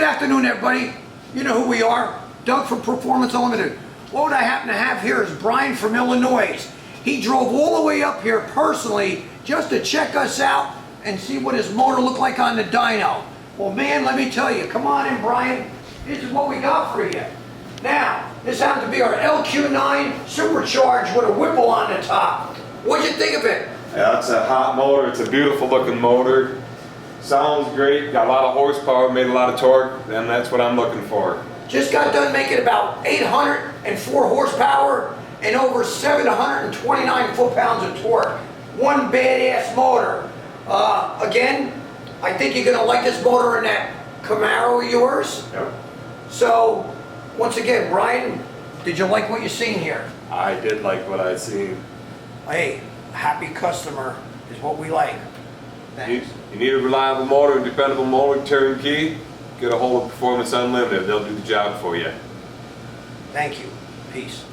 afternoon, everybody. You know who we are. Doug from Proformance Unlimited. What I happen to have here is Brian from Illinois. He drove all the way up here personally just to check us out and see what his motor looked like on the dyno. Well, man, let me tell you. Come on in, Brian. This is what we got for you. Now, this happens to be our LQ9 supercharged with a Whipple on the top. What'd you think of it? Yeah, it's a hot motor. It's a beautiful looking motor. Sounds great. Got a lot of horsepower, made a lot of torque, and that's what I'm looking for. Just got done making about 804 horsepower and over 729 foot-pounds of torque. One badass motor. Again, I think you're gonna like this motor in that Camaro of yours. Yep. So, once again, Brian, did you like what you seen here? I did like what I seen. Hey, a happy customer is what we like. Thanks. You need a reliable motor, a dependable motor, turnkey, get a hold of Performance Unlimited. They'll do the job for you. Thank you. Peace.